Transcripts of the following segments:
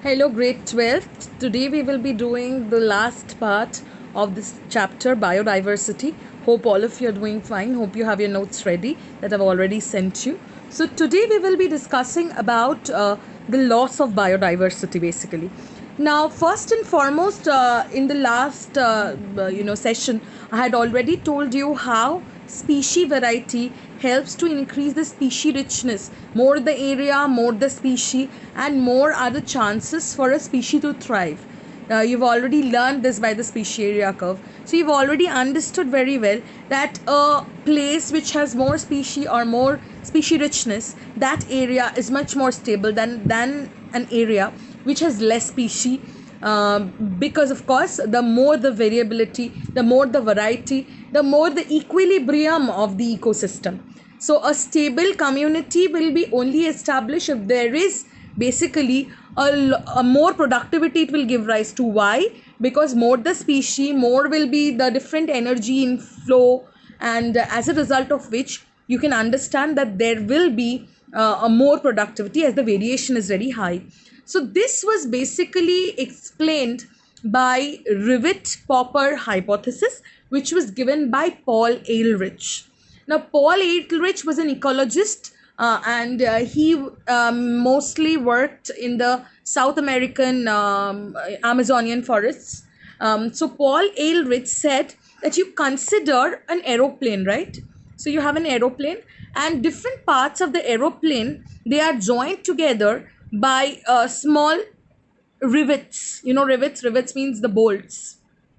Hello, grade 12th. Today we will be doing the last part of this chapter, biodiversity. Hope all of you are doing fine. Hope you have your notes ready that I've already sent you. So today we will be discussing about the loss of biodiversity basically. Now, first and foremost, in the last session, I had already told you how species variety helps to increase the species richness. More the area, more the species, and more are the chances for a species to thrive. You've already learned this by the species area curve. So you've already understood very well that a place which has more species or more species richness, that area is much more stable than an area which has less species. Because of course, the more the variability, the more the variety, the more the equilibrium of the ecosystem. So a stable community will be only established if there is basically a more productivity it will give rise to. Why? Because more the species, more will be the different energy in flow, and as a result of which you can understand that there will be a more productivity as the variation is very high. So this was basically explained by Rivet-Popper hypothesis, which was given by Paul Ehrlich. Now, Paul Ehrlich was an ecologist, and he mostly worked in the South American Amazonian forests. So Paul Ehrlich said that you consider an aeroplane, right? So you have an aeroplane, and different parts of the aeroplane, they are joined together by small rivets. You know, rivets means the bolts,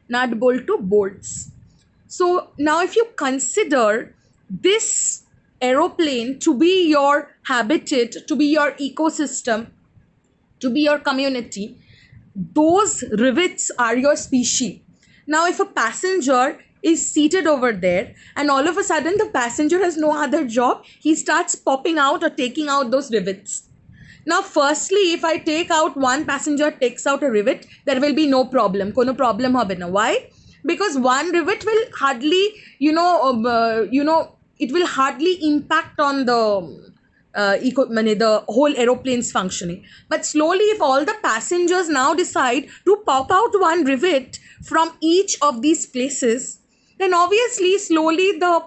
not bolt to bolts. So now if you consider this aeroplane to be your habitat, to be your ecosystem, to be your community, those rivets are your species. Now if a passenger is seated over there and all of a sudden the passenger has no other job, he starts popping out or taking out those rivets. Now, firstly, if I take out one passenger takes out a rivet, there will be no problem. Kono problem hobe na. Why? Because one rivet will hardly, it will hardly impact on the the whole aeroplane's functioning. But slowly, if all the passengers now decide to pop out one rivet from each of these places, then obviously slowly the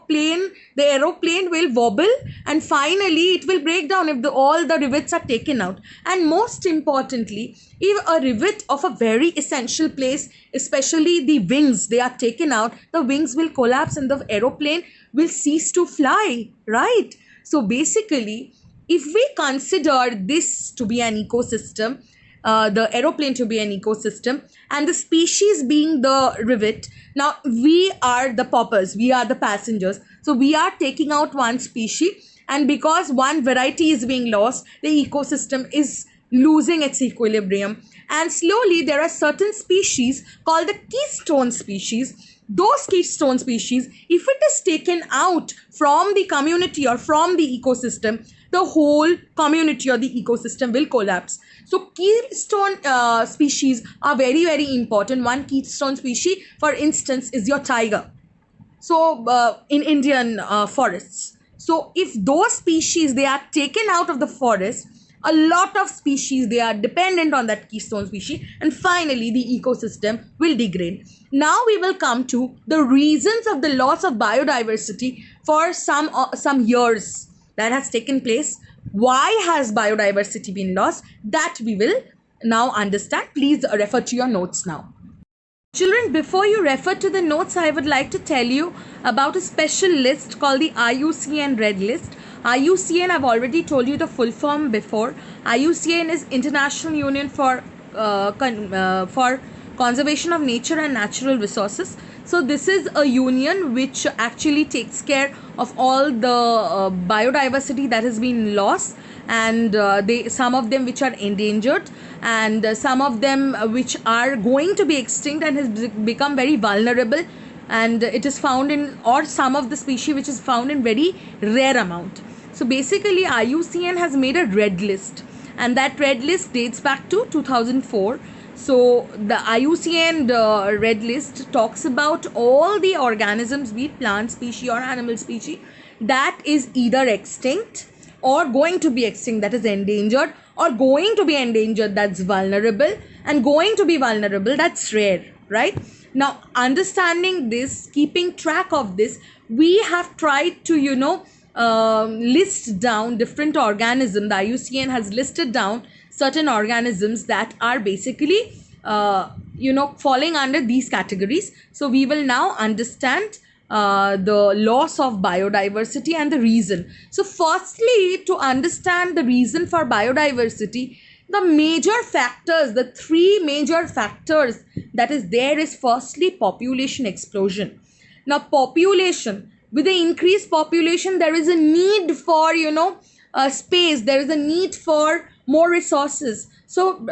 aeroplane will wobble, and finally it will break down if all the rivets are taken out. And most importantly, if a rivet of a very essential place, especially the wings, they are taken out, the wings will collapse and the aeroplane will cease to fly, right? So basically, if we consider this to be an ecosystem, the aeroplane to be an ecosystem, and the species being the rivet, now we are the poppers, we are the passengers. So we are taking out one species, and because one variety is being lost, the ecosystem is losing its equilibrium. And slowly there are certain species called the keystone species. Those keystone species, if it is taken out from the community or from the ecosystem, the whole community or the ecosystem will collapse. So keystone species are very, very important. One keystone species, for instance, is your tiger. So in Indian forests. So if those species, they are taken out of the forest, a lot of species, they are dependent on that keystone species, and finally the ecosystem will degrade. Now we will come to the reasons of the loss of biodiversity for some years that has taken place. Why has biodiversity been lost? That we will now understand. Please refer to your notes now. Children, before you refer to the notes, I would like to tell you about a special list called the IUCN Red List. IUCN, I've already told you the full form before. IUCN is International Union for Conservation of Nature and Natural Resources. So this is a union which actually takes care of all the biodiversity that has been lost, and some of them which are endangered, and some of them which are going to be extinct and has become very vulnerable, and it is found in, or some of the species which is found in very rare amount. So basically IUCN has made a red list, and that red list dates back to 2004. So the IUCN red list talks about all the organisms, be it plant species or animal species, that is either extinct or going to be extinct, that is endangered, or going to be endangered, that's vulnerable, and going to be vulnerable, that's rare, right? Now, understanding this, keeping track of this, we have tried to, list down different organisms. The IUCN has listed down certain organisms that are basically, falling under these categories. So we will now understand the loss of biodiversity and the reason. So firstly, to understand the reason for biodiversity, the major factors, the three major factors that is there is firstly population explosion. Now population, with the increased population, there is a need for space, there is a need for more resources. So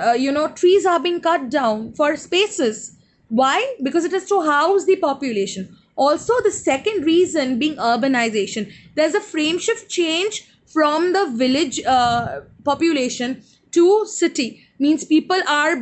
trees are being cut down for spaces. Why? Because it is to house the population. Also, the second reason being urbanization. There's a frame shift change from the village population to city. Means people are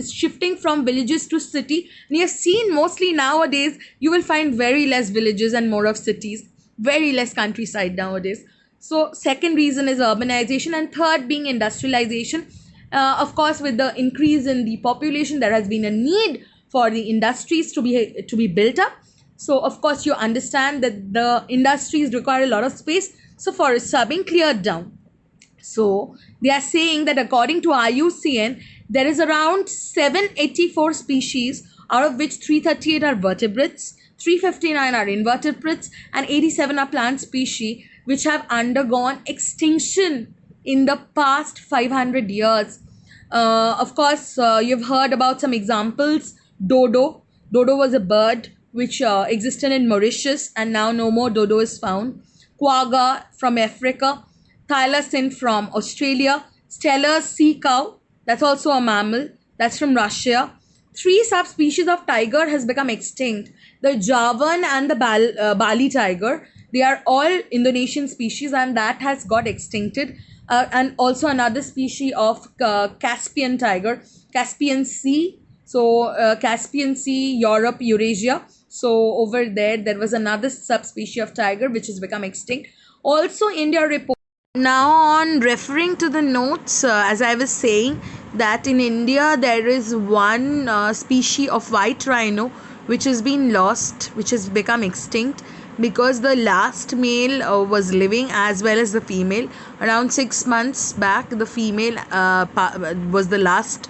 shifting from villages to city. And you have seen mostly nowadays, you will find very less villages and more of cities, very less countryside nowadays. So second reason is urbanization, and third being industrialization. Of course, with the increase in the population, there has been a need for the industries to be built up. So of course you understand that the industries require a lot of space, so forests are being cleared down. So they are saying that according to IUCN, there is around 784 species, out of which 338 are vertebrates, 359 are invertebrates, and 87 are plant species, which have undergone extinction in the past 500 years. Of course, you've heard about some examples. Dodo. Dodo was a bird which existed in Mauritius, and now no more dodo is found. Quagga from Africa. Thylacine from Australia. Steller's sea cow, that's also a mammal, that's from Russia. 3 subspecies of tiger has become extinct. The Javan and the Bali tiger, they are all Indonesian species, and that has got extincted. And also another species of Caspian tiger, Caspian Sea. So Caspian Sea, Europe, Eurasia. So over there was another subspecies of tiger which has become extinct. Also India report. Now on referring to the notes, as I was saying, that in India there is one species of white rhino which has been lost, which has become extinct, because the last male was living as well as the female. Around 6 months back, the female was the last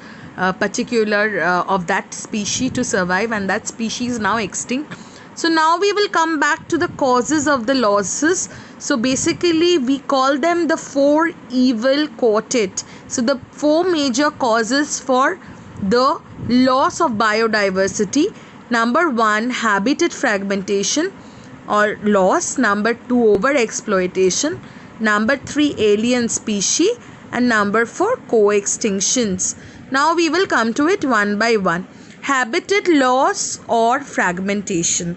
particular of that species to survive, and that species is now extinct. So now we will come back to the causes of the losses. So basically we call them the 4 evil quartet. So the 4 major causes for the loss of biodiversity. Number 1, habitat fragmentation or loss. Number 2, overexploitation. Number 3, alien species. And number 4, co-extinctions. Now we will come to it one by one. Habitat loss or fragmentation.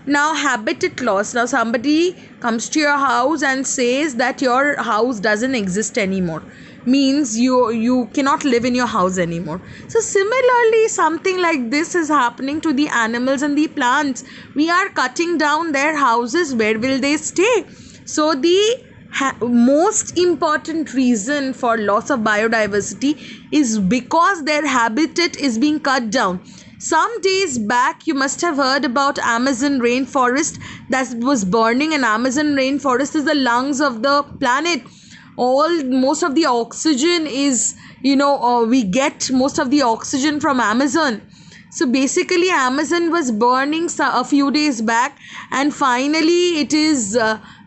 Now habitat loss. Now somebody comes to your house and says that your house doesn't exist anymore. Means you cannot live in your house anymore. So similarly, something like this is happening to the animals and the plants. We are cutting down their houses. Where will they stay? So the most important reason for loss of biodiversity is because their habitat is being cut down. Some days back, you must have heard about Amazon rainforest that was burning. And Amazon rainforest is the lungs of the planet. Most of the oxygen is, we get most of the oxygen from Amazon. So basically Amazon was burning a few days back, and finally it is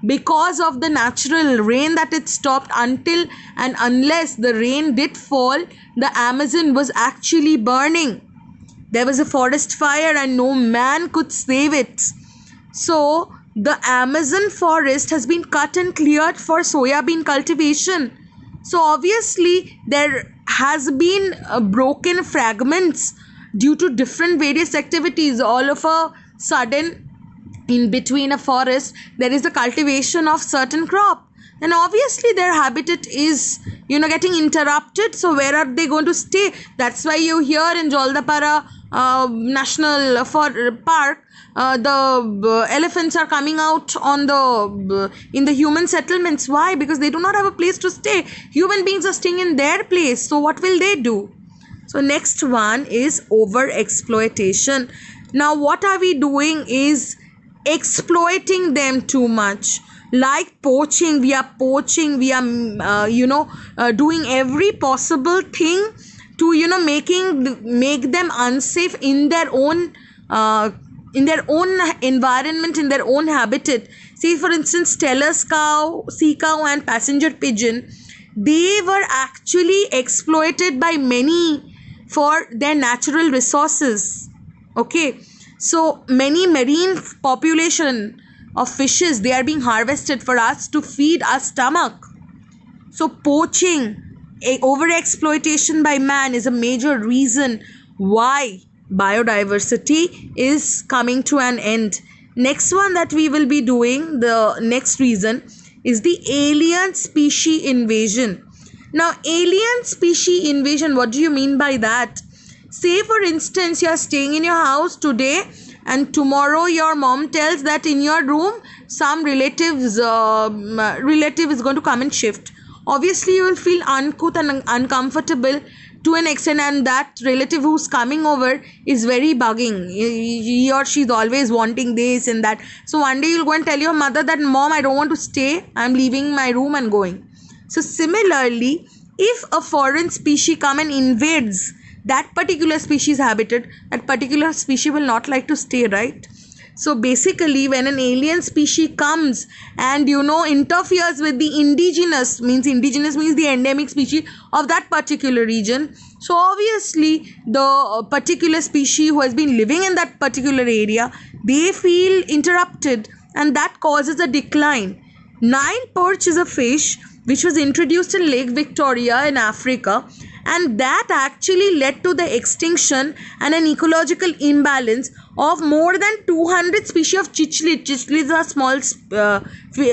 because of the natural rain that it stopped. Until and unless the rain did fall, the Amazon was actually burning. There was a forest fire and no man could save it. So the Amazon forest has been cut and cleared for soybean cultivation. So obviously there has been broken fragments due to different various activities. All of a sudden, in between a forest, there is the cultivation of certain crop. then obviously their habitat is, getting interrupted. So where are they going to stay? That's why you hear in Joldapara National Park, the elephants are coming out on the in the human settlements. Why? Because they do not have a place to stay. Human beings are staying in their place. So what will they do? So next one is over exploitation. Now what are we doing is exploiting them too much. Like poaching, we are doing every possible thing to make them unsafe in their own environment, in their own habitat. Say for instance, Stelis cow, sea cow and passenger pigeon, they were actually exploited by many for their natural resources. Okay, so many marine population of fishes, they are being harvested for us to feed our stomach. So poaching, over exploitation by man is a major reason why biodiversity is coming to an end. Next one that we will be doing, the next reason is the alien species invasion. Now alien species invasion, what do you mean by that? Say for instance, you are staying in your house today and tomorrow your mom tells that in your room some relative is going to come and shift. Obviously you will feel uncouth and uncomfortable to an extent, and that relative who's coming over is very bugging. He or she's always wanting this and that. So one day you'll go and tell your mother that, Mom, I don't want to stay, I'm leaving my room and going. So similarly, if a foreign species come and invades that particular species habitat, that particular species will not like to stay, right? So basically when an alien species comes and interferes with the indigenous means the endemic species of that particular region, so obviously the particular species who has been living in that particular area, they feel interrupted, and that causes a decline. Nile perch is a fish which was introduced in Lake Victoria in Africa, and that actually led to the extinction and an ecological imbalance of more than 200 species of cichlid. Cichlids are small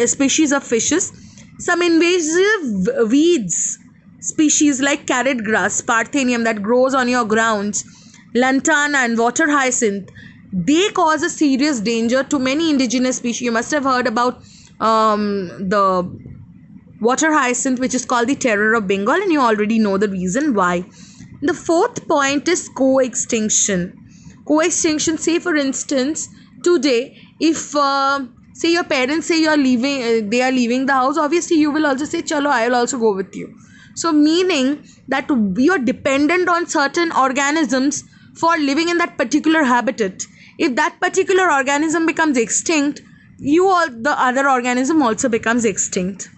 species of fishes. Some invasive weeds species like carrot grass, Parthenium, that grows on your grounds, lantana and water hyacinth, they cause a serious danger to many indigenous species. You must have heard about the water hyacinth, which is called the terror of Bengal, and you already know the reason why. The fourth point is co-extinction. Co-extinction, say for instance, today, if say your parents say they are leaving the house, obviously you will also say, chalo, I will also go with you. So meaning that you are dependent on certain organisms for living in that particular habitat. If that particular organism becomes extinct, the other organism also becomes extinct.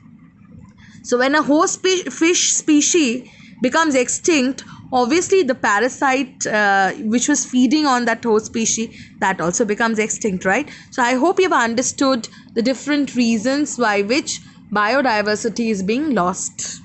So when a host fish species becomes extinct, obviously the parasite which was feeding on that host species, that also becomes extinct, right? So I hope you've understood the different reasons why which biodiversity is being lost.